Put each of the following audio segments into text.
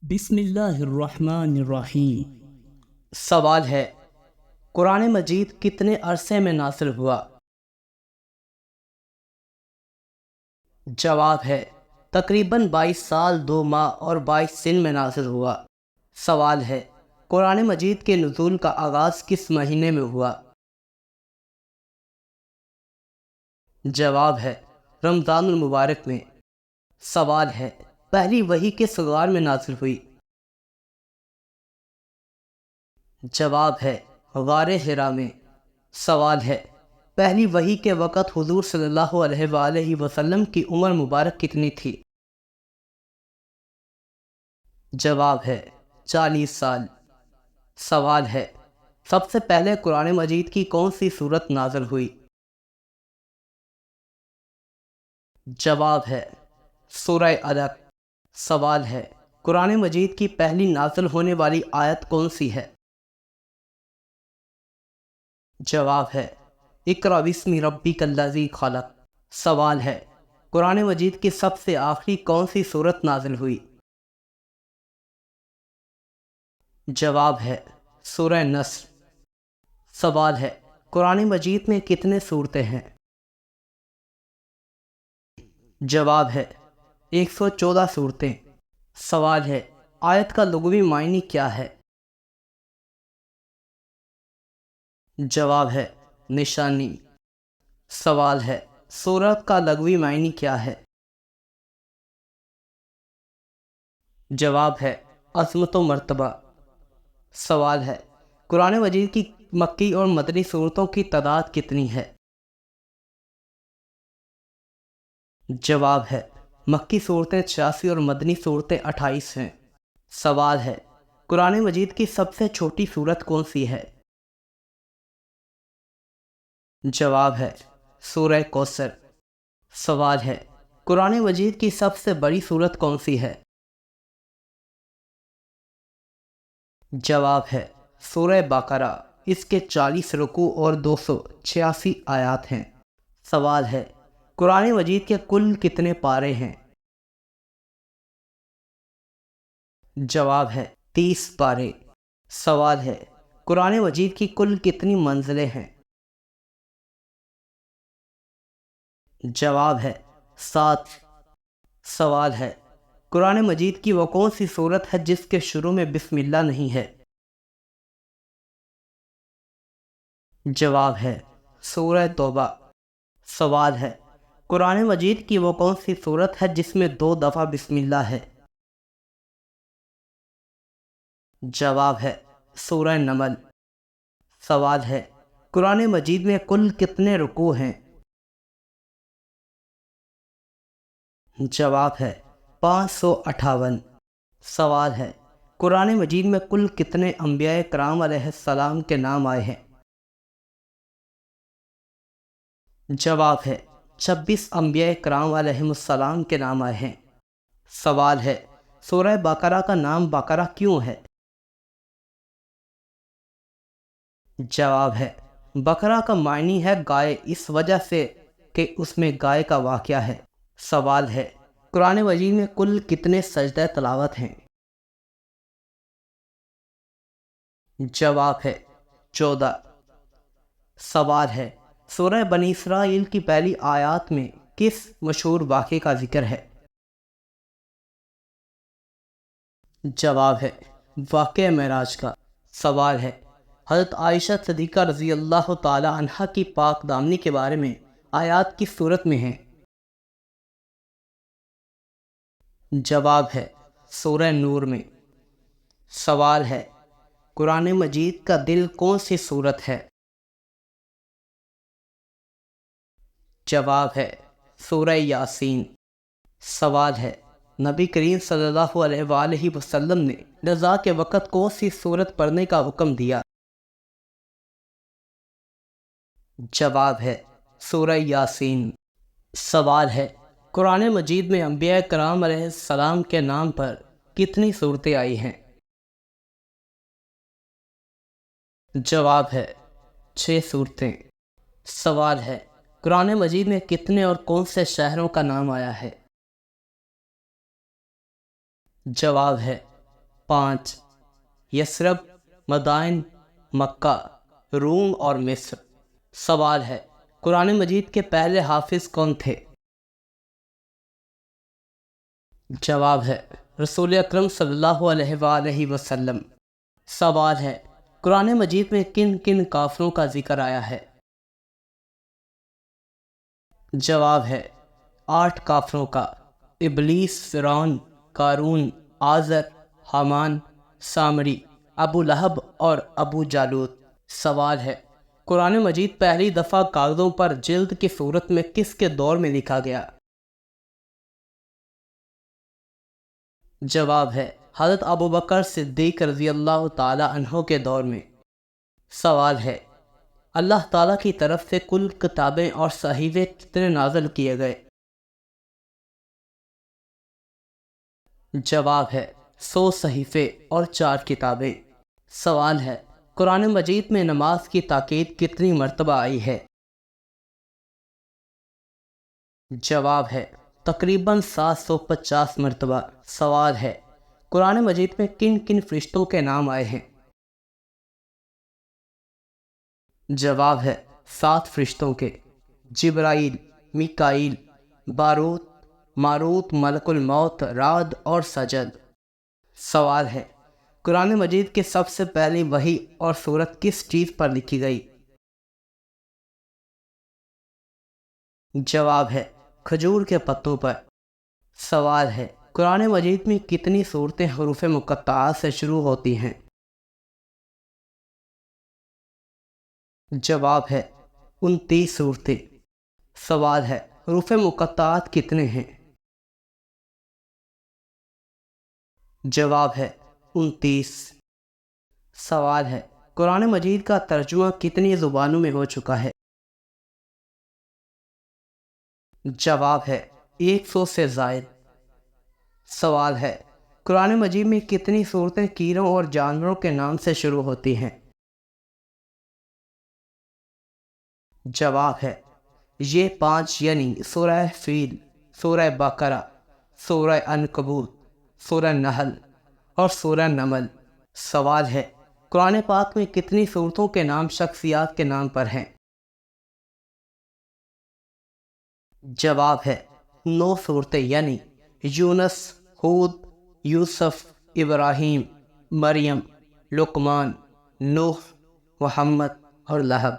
بسم اللہ الرحمن الرحیم۔ سوال ہے، قرآن مجید کتنے عرصے میں نازل ہوا؟ جواب ہے، تقریباً 22 سال 2 ماہ اور 22 دن میں نازل ہوا۔ سوال ہے، قرآن مجید کے نزول کا آغاز کس مہینے میں ہوا؟ جواب ہے، رمضان المبارک میں۔ سوال ہے، پہلی وحی کس غار میں نازل ہوئی؟ جواب ہے، غار حرا میں۔ سوال ہے، پہلی وحی کے وقت حضور صلی اللہ علیہ وآلہ وسلم کی عمر مبارک کتنی تھی؟ جواب ہے، 40 سال۔ سوال ہے، سب سے پہلے قرآن مجید کی کون سی سورت نازل ہوئی؟ جواب ہے، سورہ علق۔ سوال ہے، قرآن مجید کی پہلی نازل ہونے والی آیت کون سی ہے؟ جواب ہے، اقرأ بسم ربک الذی خلق۔ سوال ہے، قرآن مجید کی سب سے آخری کون سی سورت نازل ہوئی؟ جواب ہے، سورہ نصر۔ سوال ہے، قرآن مجید میں کتنے سورتیں ہیں؟ جواب ہے، 114 سورتیں۔ سوال ہے، آیت کا لغوی معنی کیا ہے؟ جواب ہے، نشانی۔ سوال ہے، سورت کا لغوی معنی کیا ہے؟ جواب ہے، عظمت و مرتبہ۔ سوال ہے، قرآن مجید کی مکی اور مدنی سورتوں کی تعداد کتنی ہے؟ جواب ہے، مکی صورتیں 86 اور مدنی صورتیں 28 ہیں۔ سوال ہے، قرآن مجید کی سب سے چھوٹی سورت کون سی ہے؟ جواب ہے، سورہ کوثر۔ سوال ہے، قرآن مجید کی سب سے بڑی سورت کون سی ہے؟ جواب ہے، سورہ بقرہ۔ اس کے 40 رکوع اور 286 آیات ہیں۔ سوال ہے، قرآن مجید کے کل کتنے پارے ہیں؟ جواب ہے، 30 پارے۔ سوال ہے، قرآن مجید کی کل کتنی منزلیں ہیں؟ جواب ہے، 7۔ سوال ہے، قرآن مجید کی وہ کون سی سورت ہے جس کے شروع میں بسم اللہ نہیں ہے؟ جواب ہے، سورہ توبہ۔ سوال ہے، قرآن مجید کی وہ کون سی سورت ہے جس میں 2 دفعہ بسم اللہ ہے؟ جواب ہے، سورہ نمل۔ سوال ہے، قرآن مجید میں کل کتنے رکوع ہیں؟ جواب ہے، 558۔ سوال ہے، قرآن مجید میں کل کتنے انبیاء کرام علیہ السلام کے نام آئے ہیں؟ جواب ہے، 26 انبیاء کرام علیہ السلام کے نام آئے ہیں۔ سوال ہے، سورہ بقرہ کا نام بقرہ کیوں ہے؟ جواب ہے، بقرہ کا معنی ہے گائے، اس وجہ سے کہ اس میں گائے کا واقعہ ہے۔ سوال ہے، قرآن مجید میں کل کتنے سجدہ تلاوت ہیں؟ جواب ہے، 14۔ سوال ہے، سورہ بنی اسرائیل کی پہلی آیات میں کس مشہور واقعے کا ذکر ہے؟ جواب ہے، واقعہ معراج کا۔ سوال ہے، حضرت عائشہ صدیقہ رضی اللہ تعالی عنہا کی پاک دامنی کے بارے میں آیات کس صورت میں ہیں؟ جواب ہے، سورہ نور میں۔ سوال ہے، قرآن مجید کا دل کون سی صورت ہے؟ جواب ہے، سورہ یاسین۔ سوال ہے، نبی کریم صلی اللہ علیہ وآلہ وسلم نے رضا کے وقت کون سی سورت پڑھنے کا حکم دیا؟ جواب ہے، سورہ یاسین۔ سوال ہے، قرآن مجید میں انبیاء کرام علیہ السلام کے نام پر کتنی صورتیں آئی ہیں؟ جواب ہے، 6 صورتیں۔ سوال ہے، قرآن مجید میں کتنے اور کون سے شہروں کا نام آیا ہے؟ جواب ہے، 5 یثرب، مدائن، مکہ، روم اور مصر۔ سوال ہے قرآن مجید کے پہلے حافظ کون تھے؟ جواب ہے رسول اکرم صلی اللہ علیہ وآلہ وسلم۔ سوال ہے قرآن مجید میں کن کن کافروں کا ذکر آیا ہے؟ جواب ہے 8 کافروں کا: ابلیس، فرعون، قارون، آزر، حامان، سامری، ابو لہب اور ابو جالوت۔ سوال ہے قرآن مجید پہلی دفعہ کاغذوں پر جلد کی صورت میں کس کے دور میں لکھا گیا؟ جواب ہے حضرت ابوبکر صدیق رضی اللہ تعالی عنہ کے دور میں۔ سوال ہے اللہ تعالیٰ کی طرف سے کل کتابیں اور صحیفے کتنے نازل کیے گئے؟ جواب ہے 100 صحیفے اور 4 کتابیں۔ سوال ہے قرآن مجید میں نماز کی تاکید کتنی مرتبہ آئی ہے؟ جواب ہے تقریباً 750 مرتبہ۔ سوال ہے قرآن مجید میں کن کن فرشتوں کے نام آئے ہیں؟ جواب ہے 7 فرشتوں کے: جبرائیل، میکائیل، باروت، ماروت، ملک الموت، رعد اور سجد۔ سوال ہے قرآن مجید کے سب سے پہلی وحی اور سورت کس چیز پر لکھی گئی؟ جواب ہے کھجور کے پتوں پر۔ سوال ہے قرآن مجید میں کتنی صورتیں حروف مقطعات سے شروع ہوتی ہیں؟ جواب ہے 29 صورتیں۔ سوال ہے حروف مقطعات کتنے ہیں؟ جواب ہے 29۔ سوال ہے قرآن مجید کا ترجمہ کتنی زبانوں میں ہو چکا ہے؟ جواب ہے 100 سے زائد۔ سوال ہے قرآن مجید میں کتنی صورتیں کیڑوں اور جانوروں کے نام سے شروع ہوتی ہیں؟ جواب ہے یہ 5 یعنی سورہ فیل، سورہ بقرہ، سورہ عنکبوت، سورہ نحل اور سورہ نمل۔ سوال ہے قرآن پاک میں کتنی صورتوں کے نام شخصیات کے نام پر ہیں؟ جواب ہے 9 صورتیں یعنی یونس، ہود، یوسف، ابراہیم، مریم، لقمان، نوح، محمد اور لہب۔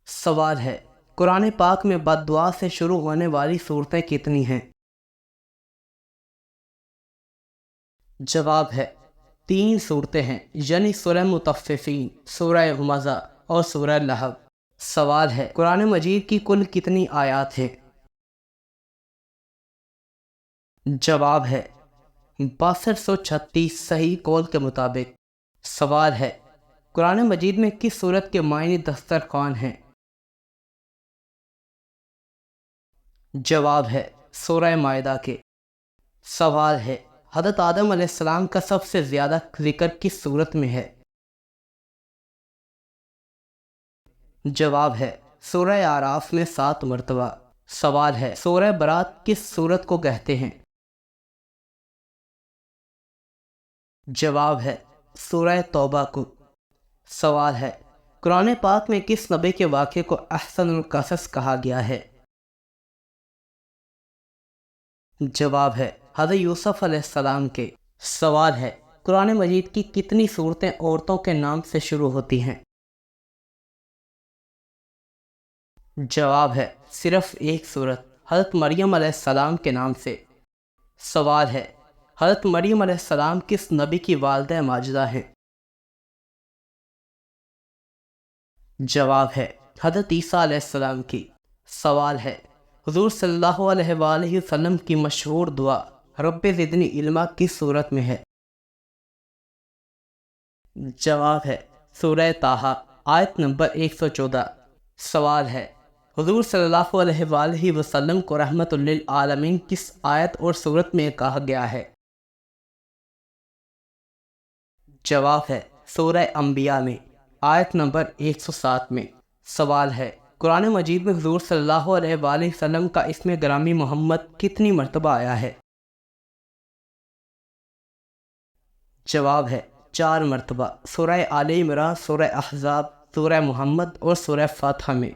سوال ہے قرآن پاک میں بد دعا سے شروع ہونے والی صورتیں کتنی ہیں؟ جواب ہے 3 صورتیں ہیں یعنی سورہ مطففین، سورہ ہمزہ اور سورہ لہب۔ سوال ہے قرآن مجید کی کل کتنی آیات ہیں؟ جواب ہے 6236 صحیح قول کے مطابق۔ سوال ہے قرآن مجید میں کس سورت کے معنی دسترخوان ہیں؟ جواب ہے سورہ مائدہ کے۔ سوال ہے حضرت آدم علیہ السلام کا سب سے زیادہ ذکر کس سورت میں ہے؟ جواب ہے سورہ اعراف میں 7 مرتبہ۔ سوال ہے سورہ برات کس سورت کو کہتے ہیں؟ جواب ہے سورہ توبہ کو۔ سوال ہے قرآن پاک میں کس نبی کے واقعے کو احسن القصص کہا گیا ہے؟ جواب ہے حضرت یوسف علیہ السلام کے۔ سوال ہے قرآن مجید کی کتنی صورتیں عورتوں کے نام سے شروع ہوتی ہیں؟ جواب ہے صرف ایک صورت، حضرت مریم علیہ السلام کے نام سے۔ سوال ہے حضرت مریم علیہ السلام کس نبی کی والدہ ماجدہ ہیں؟ جواب ہے حضرت عیسیٰ علیہ السلام کی۔ سوال ہے حضور صلی اللہ علیہ وآلہ وسلم کی مشہور دعا رب زدنی علما کس صورت میں ہے؟ جواب ہے سورہ طٰہٰ آیت نمبر 114۔ سوال ہے حضور صلی اللہ علیہ وآلہ وسلم کو رحمت للعالمین کس آیت اور صورت میں کہا گیا ہے؟ جواب ہے سورہ انبیاء میں آیت نمبر 107 میں۔ سوال ہے قرآن مجید میں حضور صلی اللہ علیہ وآلہ وسلم کا اسم گرامی محمد کتنی مرتبہ آیا ہے؟ جواب ہے 4 مرتبہ، سورہ آل عمران، سورہ احزاب، سورہ محمد اور سورہ فاتحہ میں۔